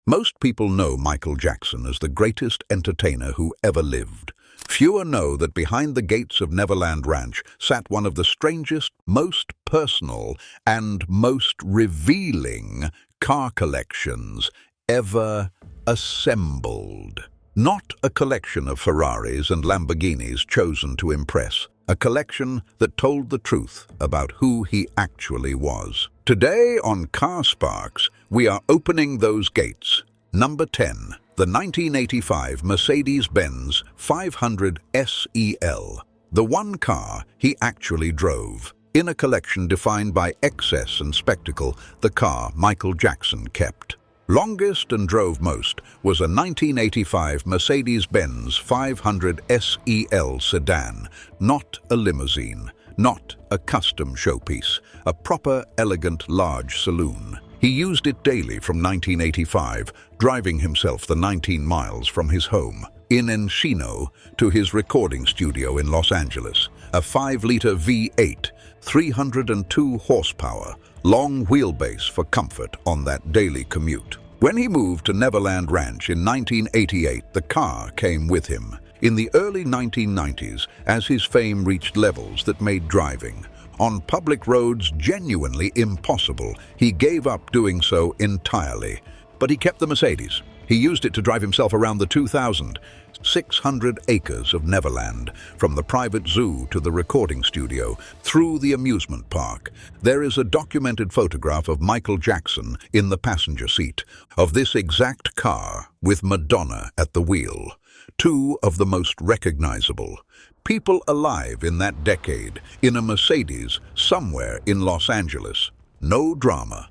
Most people know Michael Jackson as the greatest entertainer who ever lived. Fewer know that behind the gates of Neverland Ranch sat one of the strangest, most personal, and most revealing car collections ever assembled. Not a collection of Ferraris and Lamborghinis chosen to impress, a collection that told the truth about who he actually was. Today on CAR SPARX, we are opening those gates. Number 10. The 1985 Mercedes-Benz 500 SEL. The one car he actually drove. In a collection defined by excess and spectacle, the car Michael Jackson kept. Longest and drove most was a 1985 Mercedes-Benz 500 SEL sedan, not a limousine, not a custom showpiece, a proper, elegant, large saloon. He used it daily from 1985, driving himself the 19 miles from his home in Encino to his recording studio in Los Angeles. A 5-liter V8, 302 horsepower, long wheelbase for comfort on that daily commute. When he moved to Neverland Ranch in 1988, the car came with him. In the early 1990s, as his fame reached levels that made driving on public roads genuinely impossible, he gave up doing so entirely. But he kept the Mercedes. He used it to drive himself around the 2,600 acres of Neverland, from the private zoo to the recording studio, through the amusement park. There is a documented photograph of Michael Jackson in the passenger seat of this exact car with Madonna at the wheel. Two of the most recognizable people alive in that decade, in a Mercedes somewhere in Los Angeles. No drama,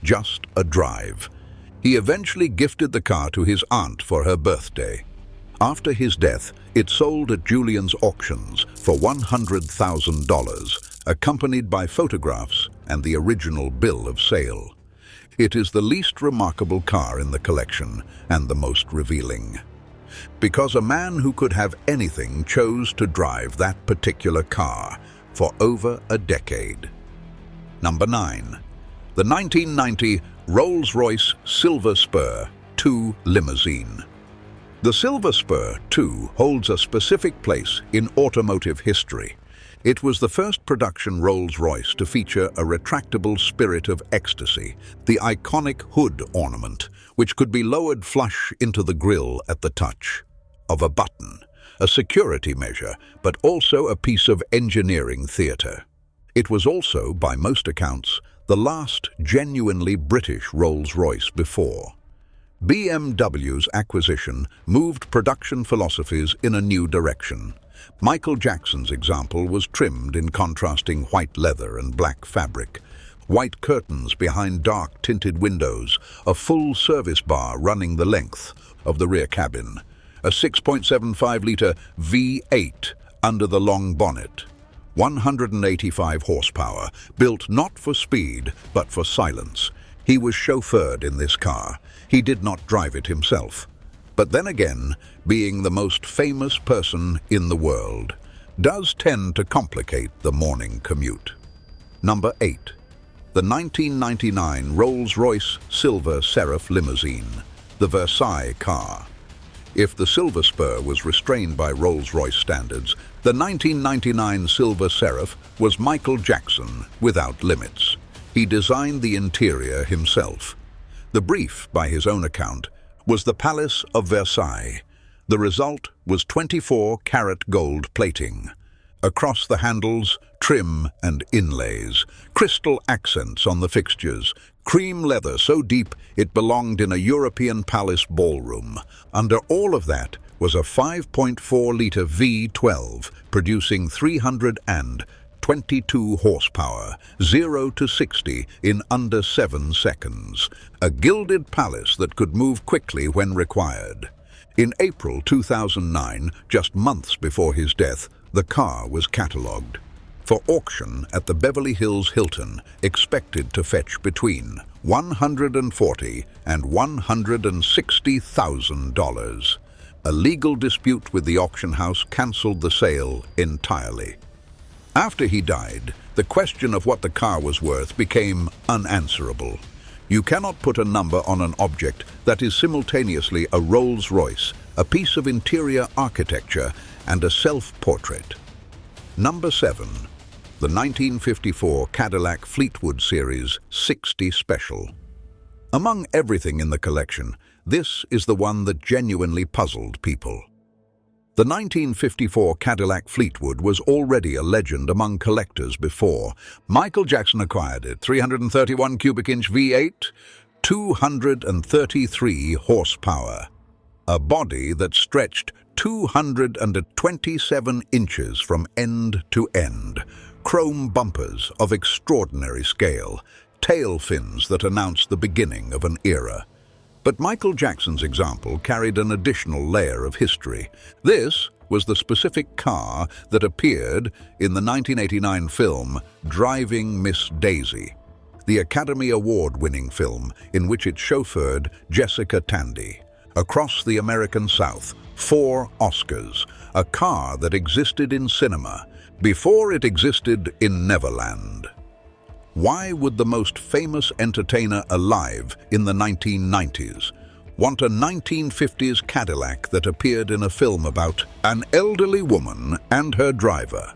just a drive. He eventually gifted the car to his aunt for her birthday. After his death, it sold at Julian's auctions for $100,000, accompanied by photographs and the original bill of sale. It is the least remarkable car in the collection and the most revealing. Because a man who could have anything chose to drive that particular car for over a decade. Number 9. The 1990 Rolls-Royce Silver Spur 2 limousine. The Silver Spur 2 holds a specific place in automotive history. It was the first production Rolls-Royce to feature a retractable Spirit of Ecstasy, the iconic hood ornament, which could be lowered flush into the grille at the touch of a button, a security measure, but also a piece of engineering theatre. It was also, by most accounts, the last genuinely British Rolls-Royce before. BMW's acquisition moved production philosophies in a new direction. Michael Jackson's example was trimmed in contrasting white leather and black fabric, white curtains behind dark tinted windows, a full service bar running the length of the rear cabin, a 6.75-liter V8 under the long bonnet, 185 horsepower, built not for speed but for silence. He was chauffeured in this car. He did not drive it himself. But then again, being the most famous person in the world does tend to complicate the morning commute. Number 8. The 1999 Rolls-Royce Silver Seraph limousine, the Versailles car. If the Silver Spur was restrained by Rolls-Royce standards, the 1999 Silver Seraph was Michael Jackson without limits. He designed the interior himself. The brief, by his own account, was the Palace of Versailles. The result was 24-karat gold plating. Across the handles, trim and inlays, crystal accents on the fixtures, cream leather so deep it belonged in a European palace ballroom. Under all of that was a 5.4-liter V12, producing 322 horsepower, 0 to 60 in under 7 seconds. A gilded palace that could move quickly when required. In April 2009, just months before his death, the car was catalogued for auction at the Beverly Hills Hilton, expected to fetch between $140,000 and $160,000. A legal dispute with the auction house cancelled the sale entirely. After he died, the question of what the car was worth became unanswerable. You cannot put a number on an object that is simultaneously a Rolls-Royce, a piece of interior architecture, and a self-portrait. Number 7. The 1954 Cadillac Fleetwood Series 60 Special. Among everything in the collection, this is the one that genuinely puzzled people. The 1954 Cadillac Fleetwood was already a legend among collectors before. Michael Jackson acquired it, 331 cubic inch V8, 233 horsepower. A body that stretched 227 inches from end to end. Chrome bumpers of extraordinary scale. Tail fins that announced the beginning of an era. But Michael Jackson's example carried an additional layer of history. This was the specific car that appeared in the 1989 film Driving Miss Daisy, the Academy Award-winning film in which it chauffeured Jessica Tandy. Across the American South, 4 Oscars, a car that existed in cinema before it existed in Neverland. Why would the most famous entertainer alive in the 1990s want a 1950s Cadillac that appeared in a film about an elderly woman and her driver?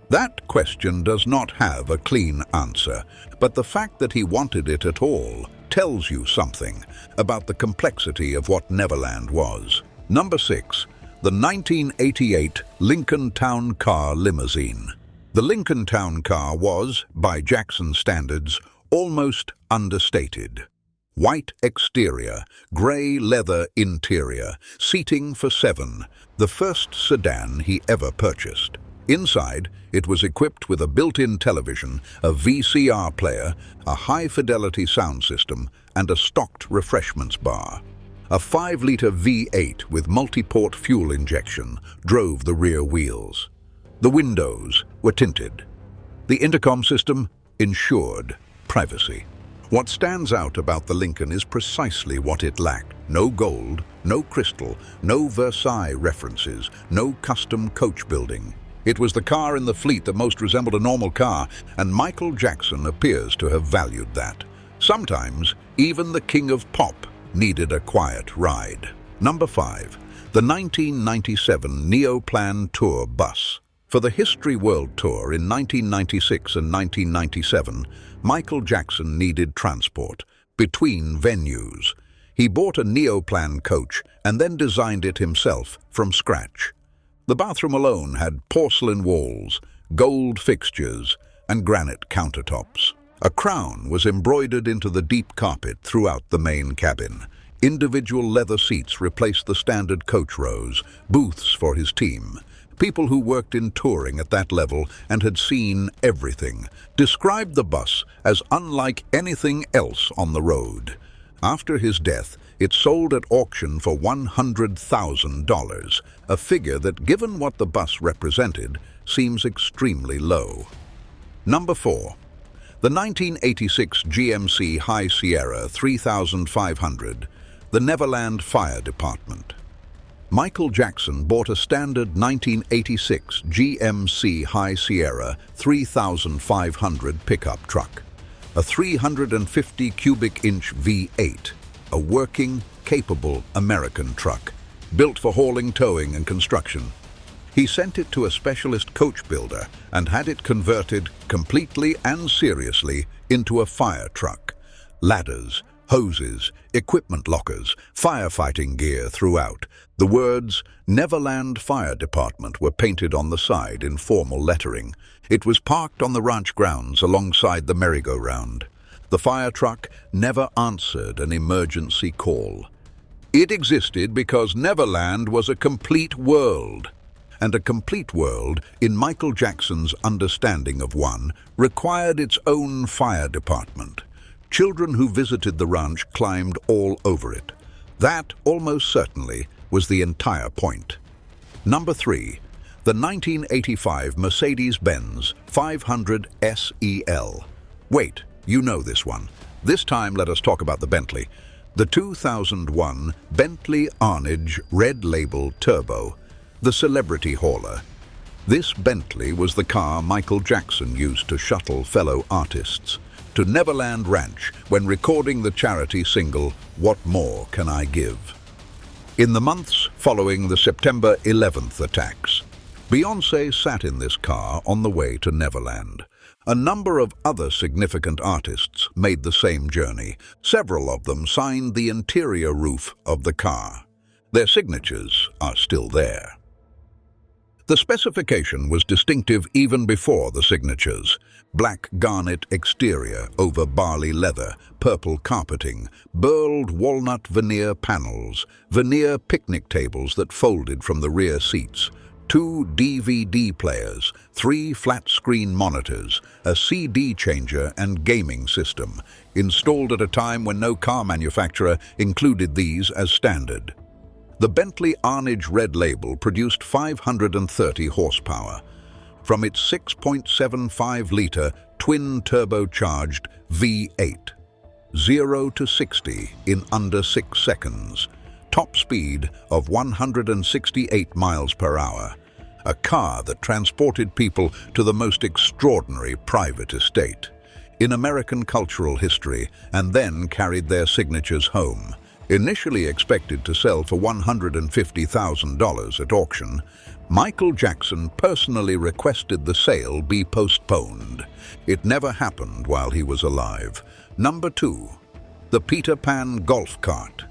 That question does not have a clean answer, but the fact that he wanted it at all tells you something about the complexity of what Neverland was. Number 6. The 1988 Lincoln Town Car Limousine. The Lincoln Town Car was, by Jackson standards, almost understated. White exterior, grey leather interior, seating for 7, the first sedan he ever purchased. Inside, it was equipped with a built-in television, a VCR player, a high-fidelity sound system, and a stocked refreshments bar. A 5-liter V8 with multi-port fuel injection drove the rear wheels. The windows were tinted. The intercom system ensured privacy. What stands out about the Lincoln is precisely what it lacked. No gold, no crystal, no Versailles references, no custom coach building. It was the car in the fleet that most resembled a normal car, and Michael Jackson appears to have valued that. Sometimes, even the king of pop needed a quiet ride. Number 5. The 1997 Neoplan Tour Bus. For the History World Tour in 1996 and 1997, Michael Jackson needed transport between venues. He bought a Neoplan coach and then designed it himself from scratch. The bathroom alone had porcelain walls, gold fixtures, and granite countertops. A crown was embroidered into the deep carpet throughout the main cabin. Individual leather seats replaced the standard coach rows, booths for his team. People who worked in touring at that level and had seen everything described the bus as unlike anything else on the road. After his death, it sold at auction for $100,000, a figure that, given what the bus represented, seems extremely low. Number 4. The 1986 GMC High Sierra 3500, the Neverland Fire Department. Michael Jackson bought a standard 1986 GMC High Sierra 3500 pickup truck, a 350 cubic inch V8, a working, capable American truck, built for hauling, towing, and construction. He sent it to a specialist coach builder and had it converted completely and seriously into a fire truck. Ladders, hoses, equipment lockers, firefighting gear throughout. The words Neverland Fire Department were painted on the side in formal lettering. It was parked on the ranch grounds alongside the merry-go-round. The fire truck never answered an emergency call. It existed because Neverland was a complete world. And a complete world, in Michael Jackson's understanding of one, required its own fire department. Children who visited the ranch climbed all over it. That, almost certainly, was the entire point. Number 3. The 1985 Mercedes-Benz 500 SEL. Wait, you know this one. This time let us talk about the Bentley. The 2001 Bentley Arnage Red Label Turbo, the celebrity hauler. This Bentley was the car Michael Jackson used to shuttle fellow artists, to to Neverland Ranch when recording the charity single, What More Can I Give? In the months following the September 11th attacks, Beyoncé sat in this car on the way to Neverland. A number of other significant artists made the same journey. Several of them signed the interior roof of the car. Their signatures are still there. The specification was distinctive even before the signatures. Black garnet exterior over barley leather, purple carpeting, burled walnut veneer panels, veneer picnic tables that folded from the rear seats, 2 DVD players, 3 flat-screen monitors, a CD changer and gaming system, installed at a time when no car manufacturer included these as standard. The Bentley Arnage Red Label produced 530 horsepower. From its 6.75-litre twin-turbocharged V8, 0 to 60 in under 6 seconds, top speed of 168 miles per hour, a car that transported people to the most extraordinary private estate in American cultural history and then carried their signatures home. Initially expected to sell for $150,000 at auction, Michael Jackson personally requested the sale be postponed. It never happened while he was alive. Number 2. The Peter Pan golf cart.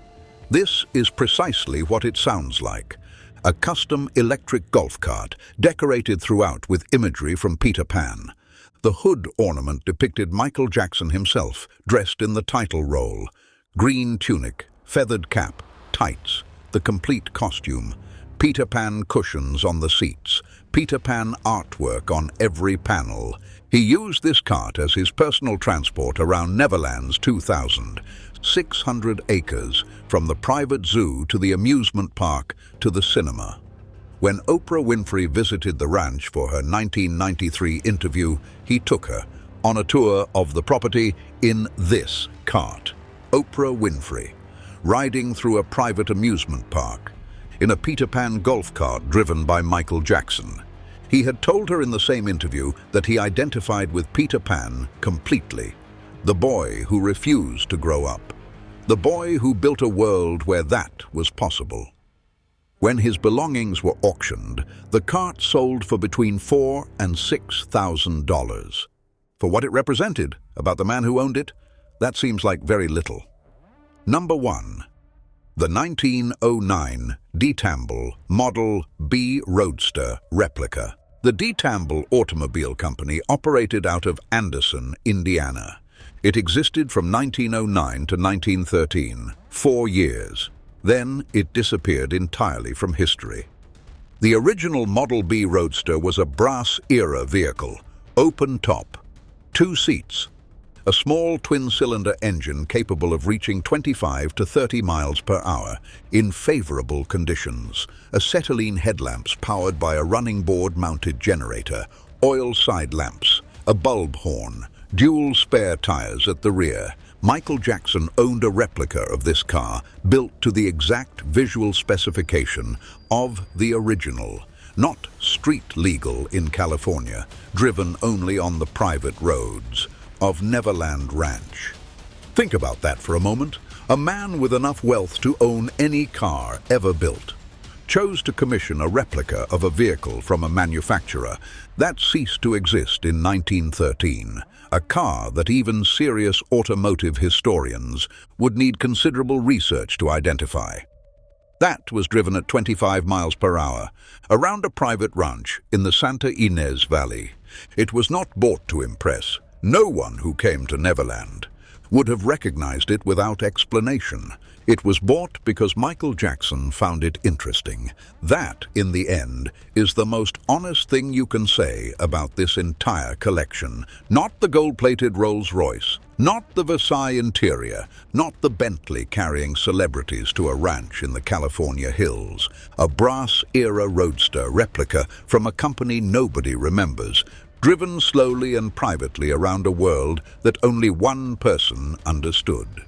This is precisely what it sounds like. A custom electric golf cart decorated throughout with imagery from Peter Pan. The hood ornament depicted Michael Jackson himself, dressed in the title role. Green tunic, feathered cap, tights, the complete costume. Peter Pan cushions on the seats, Peter Pan artwork on every panel. He used this cart as his personal transport around Neverland's 2,600 acres, from the private zoo to the amusement park to the cinema. When Oprah Winfrey visited the ranch for her 1993 interview, he took her on a tour of the property in this cart. Oprah Winfrey, riding through a private amusement park, in a Peter Pan golf cart driven by Michael Jackson. He had told her in the same interview that he identified with Peter Pan completely, the boy who refused to grow up, the boy who built a world where that was possible. When his belongings were auctioned, the cart sold for between $4,000 and $6,000. For what it represented about the man who owned it, that seems like very little. Number 1. The 1909 Detamble Model B Roadster replica. The Detamble Automobile Company operated out of Anderson, Indiana. It existed from 1909 to 1913, 4 years. Then it disappeared entirely from history. The original Model B Roadster was a brass-era vehicle, open top, 2 seats, a small twin-cylinder engine capable of reaching 25 to 30 miles per hour in favorable conditions, acetylene headlamps powered by a running board-mounted generator, oil side lamps, a bulb horn, dual spare tires at the rear. Michael Jackson owned a replica of this car, built to the exact visual specification of the original, not street legal in California, driven only on the private roads of Neverland Ranch. Think about that for a moment. A man with enough wealth to own any car ever built chose to commission a replica of a vehicle from a manufacturer that ceased to exist in 1913, a car that even serious automotive historians would need considerable research to identify. That was driven at 25 miles per hour around a private ranch in the Santa Ynez Valley. It was not bought to impress. No one who came to Neverland would have recognized it without explanation. It was bought because Michael Jackson found it interesting. That, in the end, is the most honest thing you can say about this entire collection. Not the gold-plated Rolls-Royce, not the Versailles interior, not the Bentley carrying celebrities to a ranch in the California hills. A brass-era roadster replica from a company nobody remembers, driven slowly and privately around a world that only one person understood.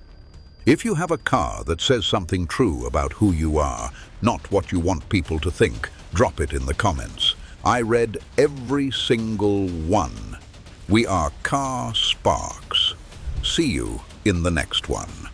If you have a car that says something true about who you are, not what you want people to think, drop it in the comments. I read every single one. We are CAR SPARX. See you in the next one.